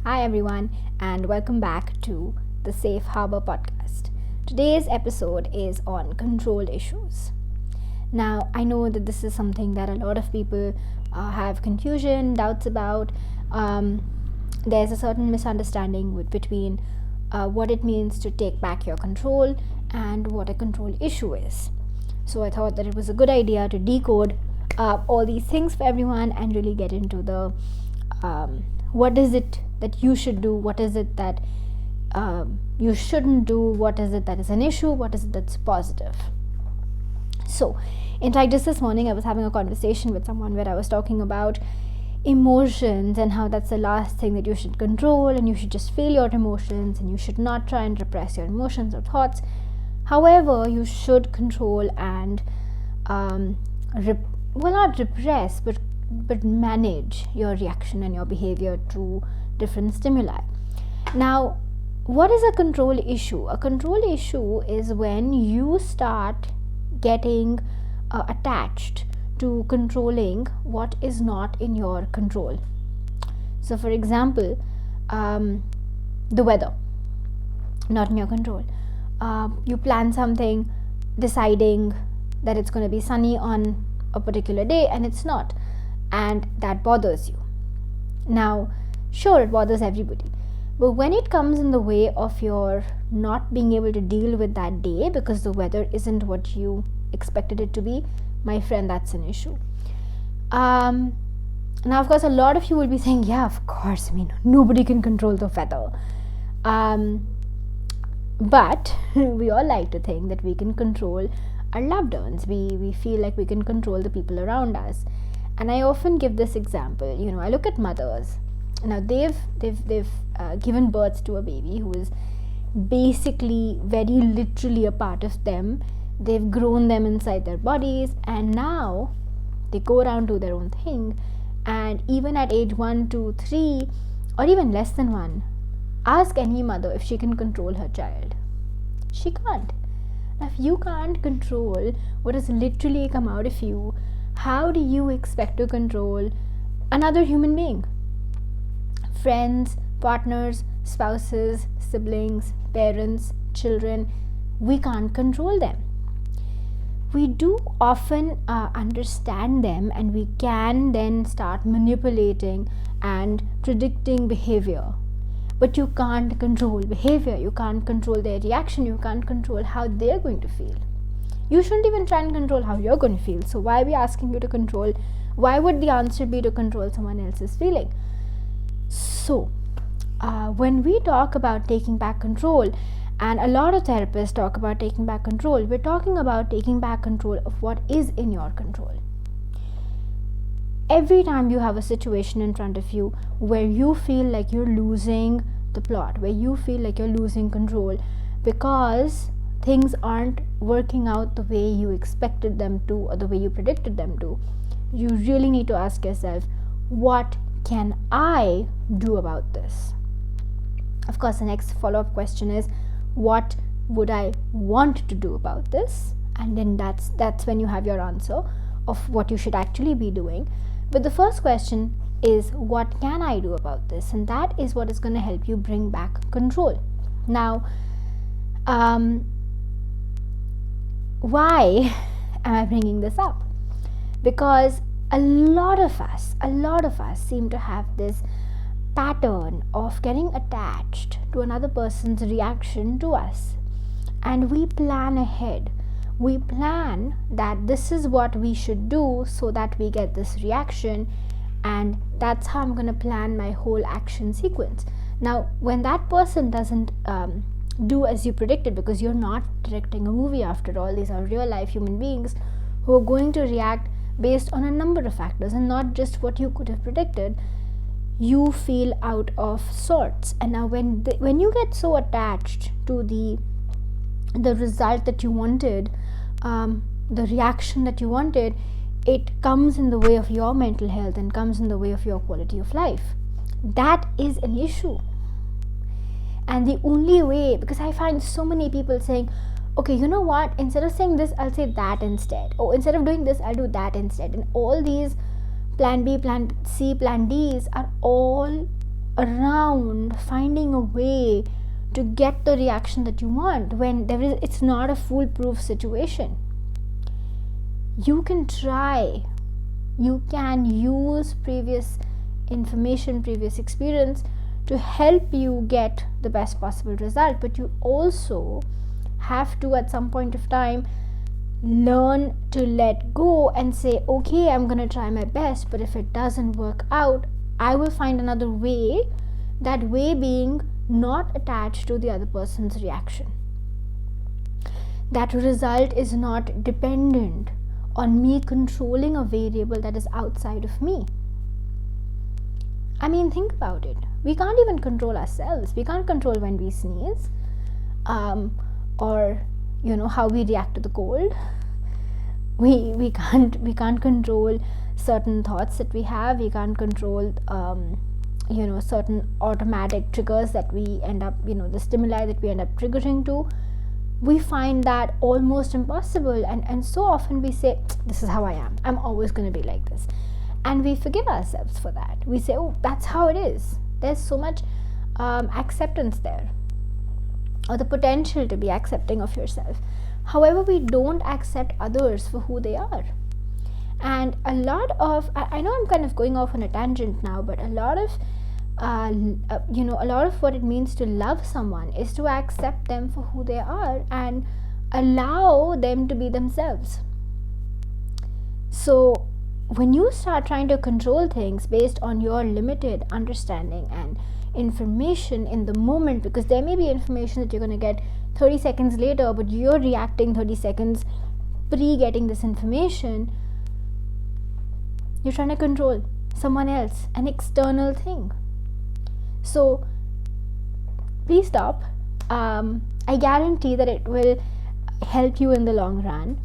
Hi, everyone, and welcome back to the Safe Harbor podcast. Today's episode is on control issues. Now, I know that this is something that a lot of people have confusion, doubts about. Um, there's a certain misunderstanding between what it means to take back your control and what a control issue is. So, I thought that it was a good idea to decode all these things for everyone and really get into the what is it that you should do, what is it that you shouldn't do, what is it that is an issue, what is it that's positive. So, in fact, just this morning I was having a conversation with someone where I was talking about emotions and how that's the last thing that you should control, and you should just feel your emotions and you should not try and repress your emotions or thoughts. However, you should control and not repress, but manage your reaction and your behavior to different stimuli. Now, what is a control issue? A control issue is when you start getting attached to controlling what is not in your control. So, for example, the weather, not in your control. You plan something deciding that it's going to be sunny on a particular day and it's not, and that bothers you. Now, sure, it bothers everybody, but when it comes in the way of your not being able to deal with that day because the weather isn't what you expected it to be, my friend, that's an issue. Now, of course, a lot of you will be saying, yeah, of course, nobody can control the weather. But we all like to think that we can control our loved ones. We feel like we can control the people around us. And I often give this example. I look at mothers. Now they've given birth to a baby who is basically very literally a part of them. They've grown them inside their bodies, and now they go around do their own thing. And even at age 1, 2, 3, or even less than 1, ask any mother if she can control her child. She can't. Now, if you can't control what has literally come out of you, how do you expect to control another human being? Friends, partners, spouses, siblings, parents, children, we can't control them. We do often understand them, and we can then start manipulating and predicting behavior. But you can't control behavior, you can't control their reaction, you can't control how they're going to feel. You shouldn't even try and control how you're going to feel. So why are we asking you to control? Why would the answer be to control someone else's feeling? So, when we talk about taking back control, and a lot of therapists talk about taking back control, we're talking about taking back control of what is in your control. Every time you have a situation in front of you where you feel like you're losing the plot, where you feel like you're losing control because things aren't working out the way you expected them to or the way you predicted them to, you really need to ask yourself, what can I do about this? Of course, the next follow-up question is, what would I want to do about this? And then that's when you have your answer of what you should actually be doing. But the first question is, what can I do about this? And that is what is going to help you bring back control. Now, why am I bringing this up? Because a lot of us seem to have this pattern of getting attached to another person's reaction to us. And we plan ahead. We plan that this is what we should do so that we get this reaction, and that's how I'm going to plan my whole action sequence. Now, when that person doesn't do as you predicted, because you're not directing a movie after all, these are real life human beings who are going to react based on a number of factors and not just what you could have predicted, you feel out of sorts. And now when you get so attached to the result that you wanted, the reaction that you wanted, it comes in the way of your mental health and comes in the way of your quality of life. That is an issue. And the only way, because I find so many people saying, okay, you know what, instead of saying this, I'll say that instead. Or instead of doing this, I'll do that instead. And all these plan B, plan C, plan Ds are all around finding a way to get the reaction that you want when it's not a foolproof situation. You can try, you can use previous information, previous experience to help you get the best possible result, but you also have to at some point of time learn to let go and say, okay, I'm gonna try my best, but if it doesn't work out, I will find another way, that way being not attached to the other person's reaction. That result is not dependent on me controlling a variable that is outside of me. I mean, think about it. We can't even control ourselves. We can't control when we sneeze, or how we react to the cold. We can't control certain thoughts that we have. We can't control certain automatic triggers that we end up, the stimuli that we end up triggering to. We find that almost impossible, and so often we say, this is how I am, I'm always going to be like this, and we forgive ourselves for that. We say, oh, that's how it is. There's so much acceptance there, or the potential to be accepting of yourself. However, we don't accept others for who they are. And a lot of, I know I'm kind of going off on a tangent now, but a lot of what it means to love someone is to accept them for who they are and allow them to be themselves. So when you start trying to control things based on your limited understanding and information in the moment, because there may be information that you're going to get 30 seconds later, but you're reacting 30 seconds pre-getting this information, you're trying to control someone else, an external thing. So please stop. I guarantee that it will help you in the long run.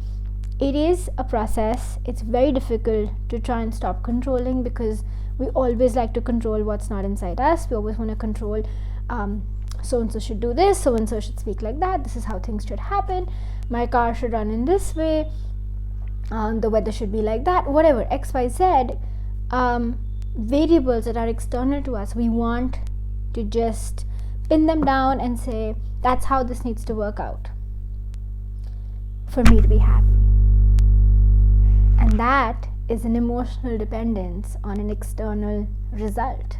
It is a process. It's very difficult to try and stop controlling, because we always like to control what's not inside us. We always want to control, so-and-so should do this, so-and-so should speak like that, this is how things should happen, my car should run in this way, the weather should be like that, whatever, XYZ variables that are external to us. We want to just pin them down and say, that's how this needs to work out for me to be happy. And that is an emotional dependence on an external result.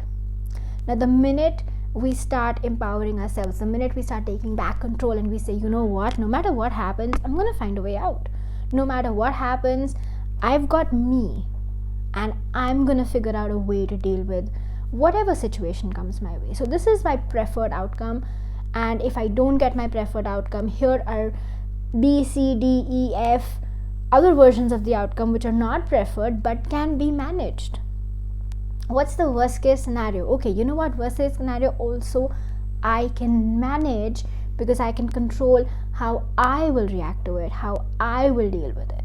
Now, the minute we start empowering ourselves, the minute we start taking back control and we say, you know what, no matter what happens, I'm going to find a way out. No matter what happens, I've got me, and I'm going to figure out a way to deal with whatever situation comes my way. So this is my preferred outcome, and if I don't get my preferred outcome, here are B, C, D, E, F other versions of the outcome which are not preferred but can be managed. What's the worst case scenario? Okay, you know what, worst case scenario also I can manage, because I can control how I will react to it, how I will deal with it.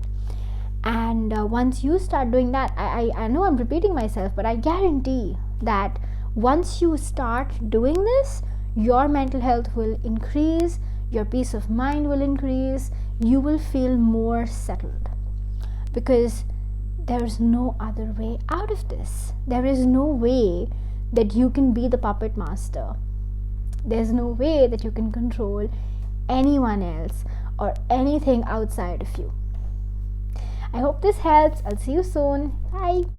And once you start doing that, I know I'm repeating myself, but I guarantee that once you start doing this, your mental health will increase, your peace of mind will increase, you will feel more settled, because there's no other way out of this. There is no way that you can be the puppet master. There's no way that you can control anyone else or anything outside of you. I hope this helps. I'll see you soon. Bye.